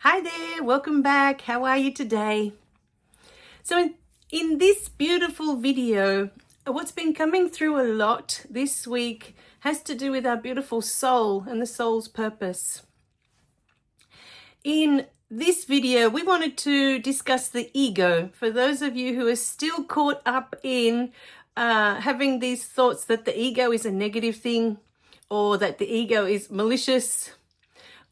Hi there, welcome back. How are you today? So in this beautiful video, what's been coming through a lot this week has to do with our beautiful soul and the soul's purpose. In this video, we wanted to discuss the ego. For those of you who are still caught up in having these thoughts that the ego is a negative thing, or that the ego is malicious,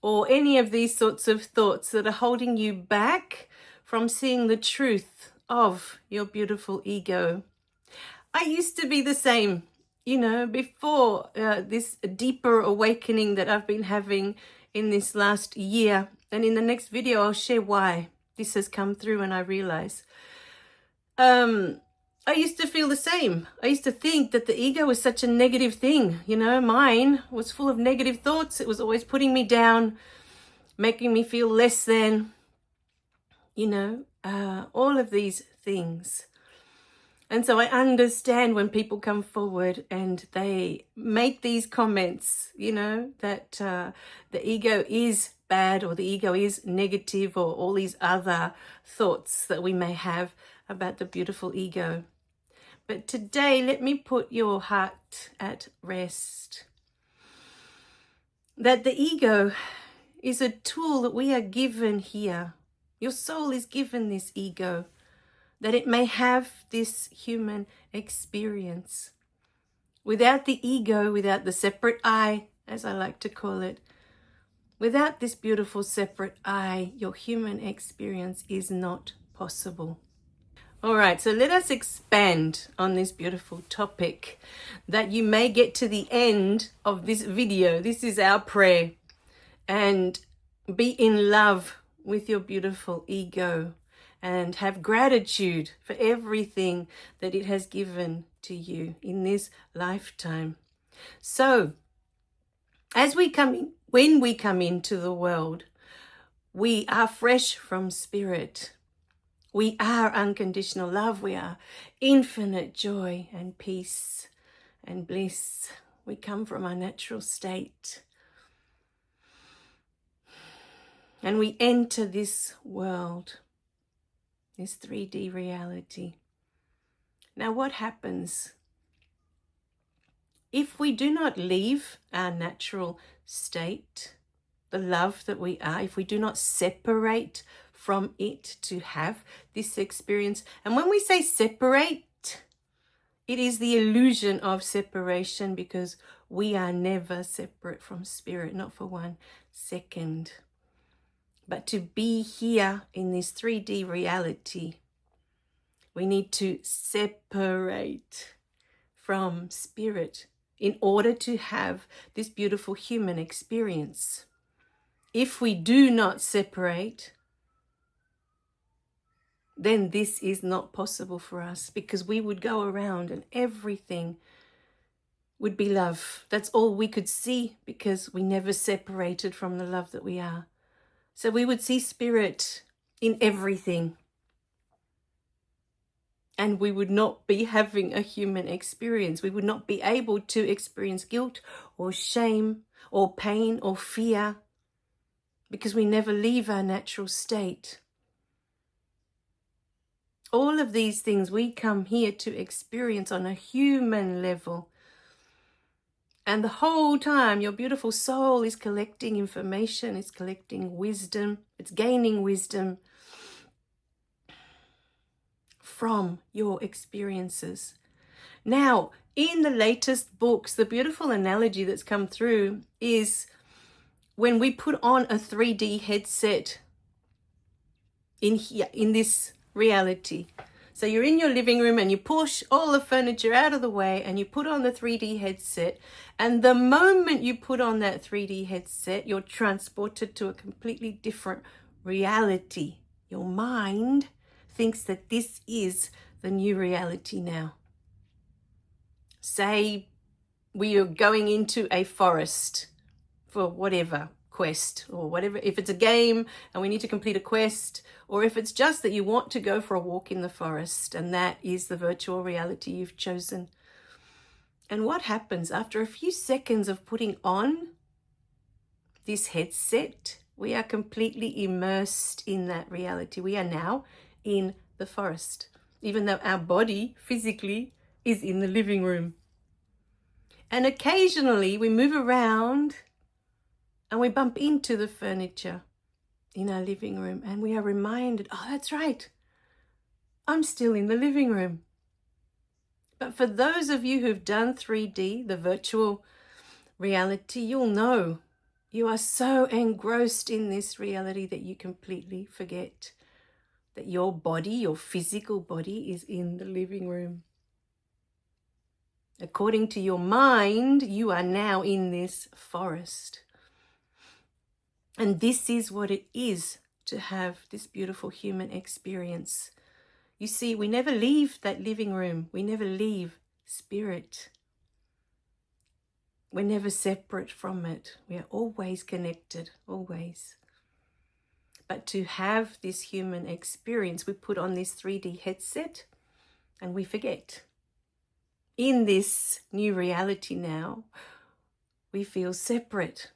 or any of these sorts of thoughts that are holding you back from seeing the truth of your beautiful ego. I used to be the same, before this deeper awakening that I've been having in this last year. And in the next video, I'll share why this has come through and I realize. I used to feel the same. I used to think that the ego was such a negative thing. Mine was full of negative thoughts. It was always putting me down, making me feel less than, all of these things. And so I understand when people come forward and they make these comments, that the ego is bad or the ego is negative, or all these other thoughts that we may have about the beautiful ego. But today, let me put your heart at rest. That the ego is a tool that we are given here. Your soul is given this ego, that it may have this human experience. Without the ego, without the separate I, as I like to call it, without this beautiful separate I, your human experience is not possible. All right, so let us expand on this beautiful topic, that you may get to the end of this video. This is our prayer. And be in love with your beautiful ego and have gratitude for everything that it has given to you in this lifetime. So, when we come into the world, we are fresh from spirit. We are unconditional love. We are infinite joy and peace and bliss. We come from our natural state. And we enter this world, this 3D reality. Now, what happens if we do not leave our natural state, the love that we are, if we do not separate from it to have this experience? And when we say separate, it is the illusion of separation, because we are never separate from spirit, not for 1 second. But to be here in this 3D reality, we need to separate from spirit in order to have this beautiful human experience. If we do not separate, then this is not possible for us, because we would go around and everything would be love. That's all we could see, because we never separated from the love that we are. So we would see spirit in everything. And we would not be having a human experience. We would not be able to experience guilt or shame or pain or fear, because we never leave our natural state. All of these things we come here to experience on a human level. And the whole time, your beautiful soul is collecting information, it's collecting wisdom, it's gaining wisdom from your experiences. Now, in the latest books, the beautiful analogy that's come through is when we put on a 3D headset in here, in this reality. So you're in your living room and you push all the furniture out of the way and you put on the 3D headset. And the moment you put on that 3D headset, you're transported to a completely different reality. Your mind thinks that this is the new reality now. Say we are going into a forest for whatever quest or whatever, if it's a game and we need to complete a quest, or if it's just that you want to go for a walk in the forest, and that is the virtual reality you've chosen. And what happens after a few seconds of putting on this headset, We are completely immersed in that reality. We are now in the forest, even though our body physically is in the living room. And occasionally we move around and we bump into the furniture in our living room and we are reminded, oh, that's right, I'm still in the living room. But for those of you who've done 3D, the virtual reality, you'll know you are so engrossed in this reality that you completely forget that your body, your physical body, is in the living room. According to your mind, you are now in this forest. And this is what it is to have this beautiful human experience. You see, we never leave that living room. We never leave spirit. We're never separate from it. We are always connected, always. But to have this human experience, we put on this 3D headset and we forget. In this new reality now, we feel separate.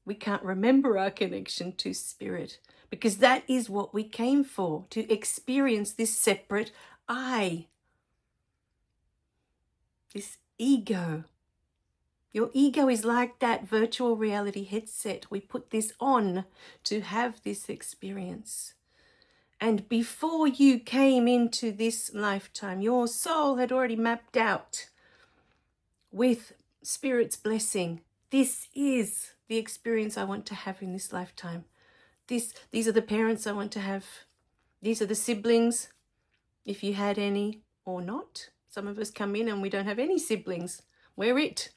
We can't remember our connection to spirit because that is what we came for, to experience this separate I, this ego. Your ego is like that virtual reality headset. We put this on to have this experience. And before you came into this lifetime, your soul had already mapped out with Spirit's blessing. This is the experience I want to have in this lifetime. These are the parents I want to have. These are the siblings, if you had any or not. Some of us come in and we don't have any siblings. We're it.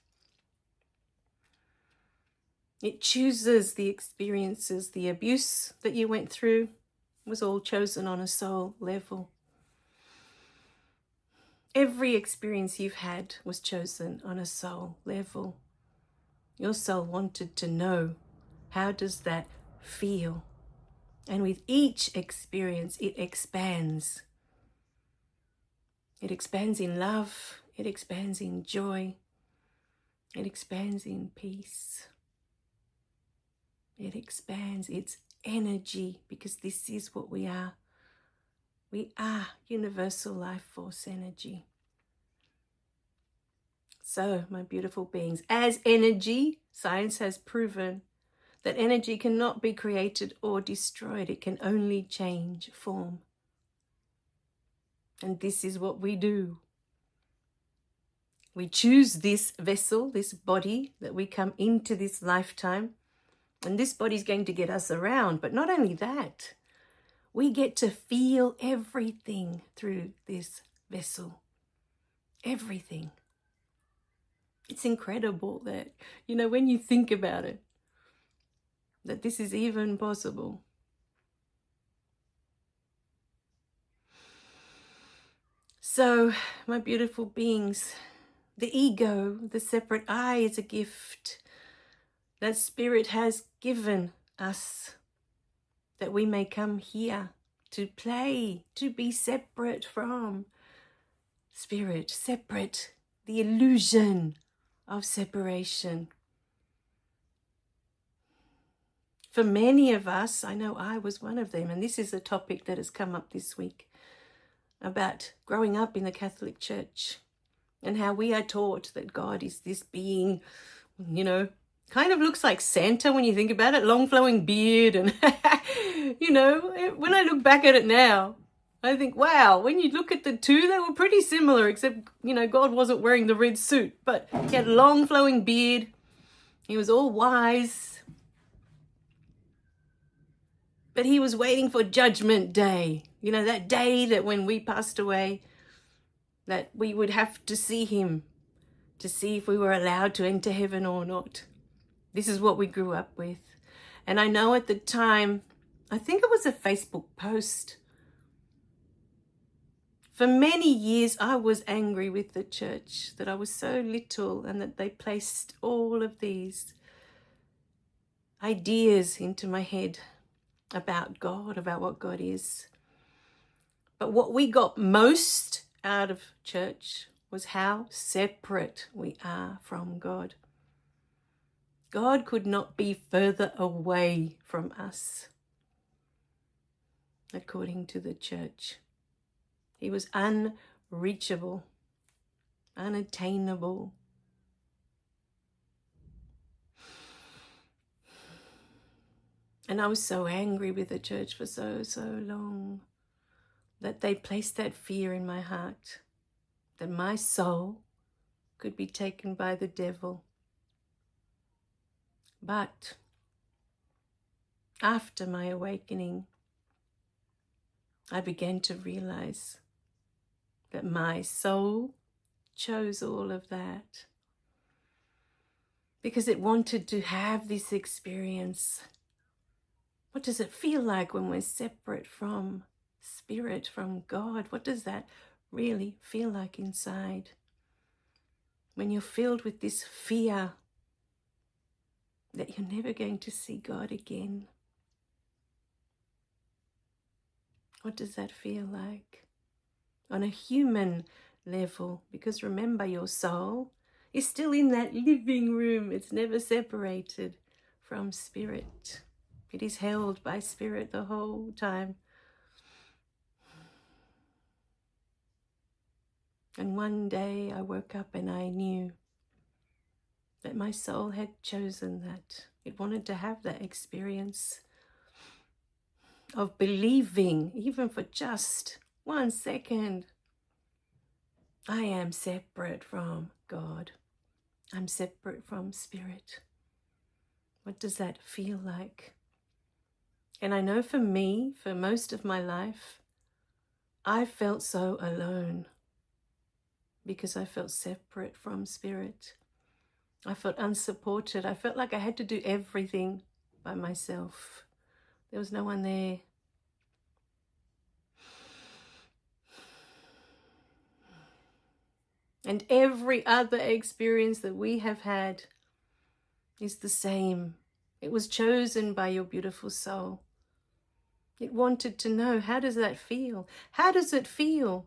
It chooses the experiences. The abuse that you went through was all chosen on a soul level. Every experience you've had was chosen on a soul level. Your soul wanted to know, how does that feel? And with each experience, it expands. It expands in love. It expands in joy. It expands in peace. It expands its energy because this is what we are. We are universal life force energy. So, my beautiful beings, as energy, science has proven that energy cannot be created or destroyed. It can only change form. And this is what we do. We choose this vessel, this body that we come into this lifetime. And this body is going to get us around. But not only that, we get to feel everything through this vessel. Everything. It's incredible that, when you think about it, that this is even possible. So, my beautiful beings, the ego, the separate I, is a gift that Spirit has given us, that we may come here to play, to be separate from Spirit, separate, the illusion of separation. For many of us, I know I was one of them, and this is a topic that has come up this week, about growing up in the Catholic Church and how we are taught that God is this being, kind of looks like Santa when you think about it, long flowing beard. And, when I look back at it now, I think, wow, when you look at the two, they were pretty similar, except, God wasn't wearing the red suit, but he had a long flowing beard. He was all wise. But he was waiting for Judgment Day, that day that when we passed away, that we would have to see him to see if we were allowed to enter heaven or not. This is what we grew up with. And I know at the time, I think it was a Facebook post. For many years, I was angry with the church that I was so little and that they placed all of these ideas into my head about God, about what God is. But what we got most out of church was how separate we are from God. God could not be further away from us, according to the church. He was unreachable, unattainable. And I was so angry with the church for so long that they placed that fear in my heart, that my soul could be taken by the devil. But after my awakening, I began to realize that my soul chose all of that because it wanted to have this experience. What does it feel like when we're separate from Spirit, from God? What does that really feel like inside? When you're filled with this fear that you're never going to see God again. What does that feel like? On a human level, because remember, your soul is still in that living room. It's never separated from Spirit. It is held by Spirit the whole time. And one day I woke up and I knew that my soul had chosen that. It wanted to have that experience of believing, even for just 1 second, I am separate from God. I'm separate from Spirit. What does that feel like? And I know for me, for most of my life, I felt so alone because I felt separate from Spirit. I felt unsupported. I felt like I had to do everything by myself. There was no one there. And every other experience that we have had is the same. It was chosen by your beautiful soul. It wanted to know, how does that feel? How does it feel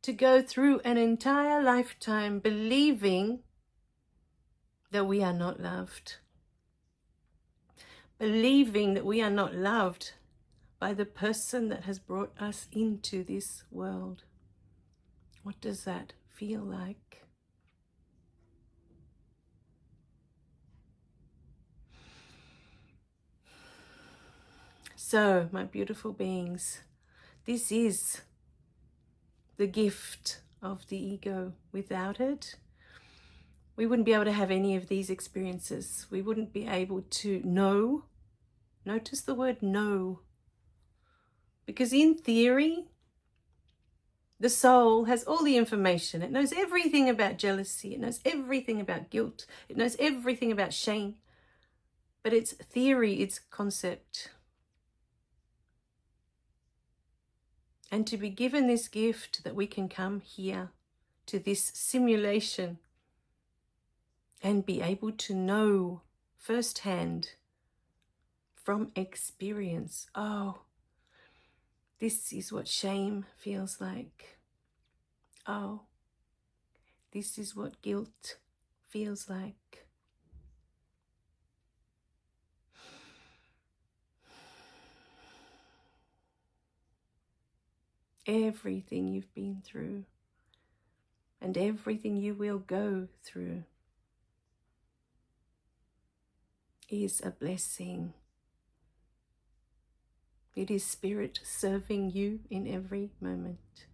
to go through an entire lifetime believing that we are not loved? Believing that we are not loved by the person that has brought us into this world. What does that feel like? So, my beautiful beings, this is the gift of the ego. Without it, we wouldn't be able to have any of these experiences. We wouldn't be able to know. Notice the word know. Because in theory, the soul has all the information. It knows everything about jealousy. It knows everything about guilt. It knows everything about shame. But it's theory, it's concept. And to be given this gift that we can come here to this simulation and be able to know firsthand from experience, oh, this is what shame feels like. Oh, this is what guilt feels like. Everything you've been through and everything you will go through is a blessing. It is Spirit serving you in every moment.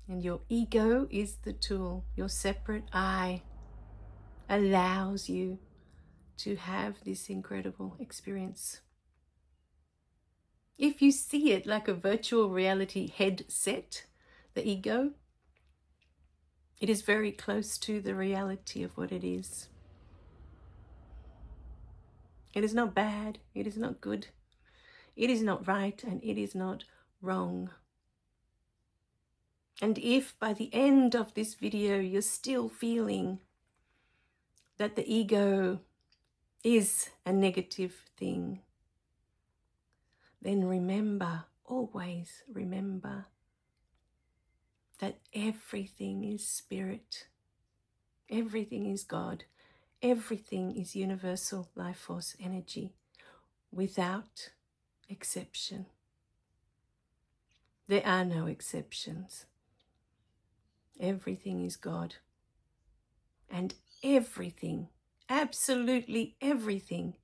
And your ego is the tool. Your separate I allows you to have this incredible experience. If you see it like a virtual reality headset, the ego, it is very close to the reality of what it is. It is not bad, it is not good, it is not right, and it is not wrong. And if by the end of this video you're still feeling that the ego is a negative thing, then remember, always remember, that everything is Spirit. Everything is God. everything is universal life force energy without exception. There are no exceptions. Everything is God. And everything, absolutely everything,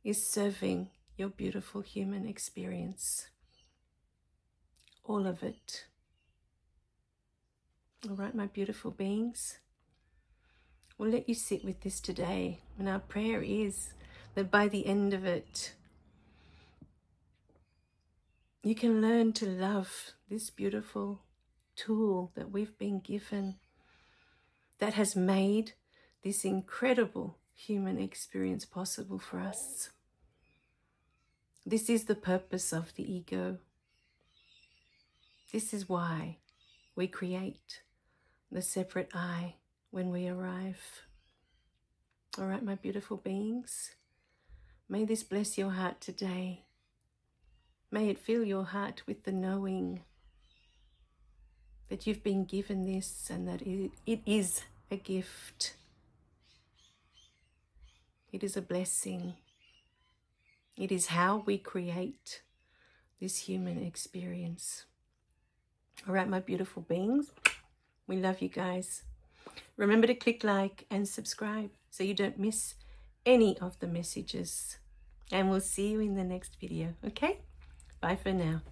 is serving your beautiful human experience. All of it. All right, my beautiful beings. We'll let you sit with this today. And our prayer is that by the end of it, you can learn to love this beautiful tool that we've been given that has made this incredible human experience possible for us. This is the purpose of the ego. This is why we create the separate I when we arrive. All right, my beautiful beings, may this bless your heart today. May it fill your heart with the knowing that you've been given this and that it is a gift. It is a blessing. It is how we create this human experience. All right, my beautiful beings, we love you guys. Remember to click like and subscribe so you don't miss any of the messages. And we'll see you in the next video, okay? Bye for now.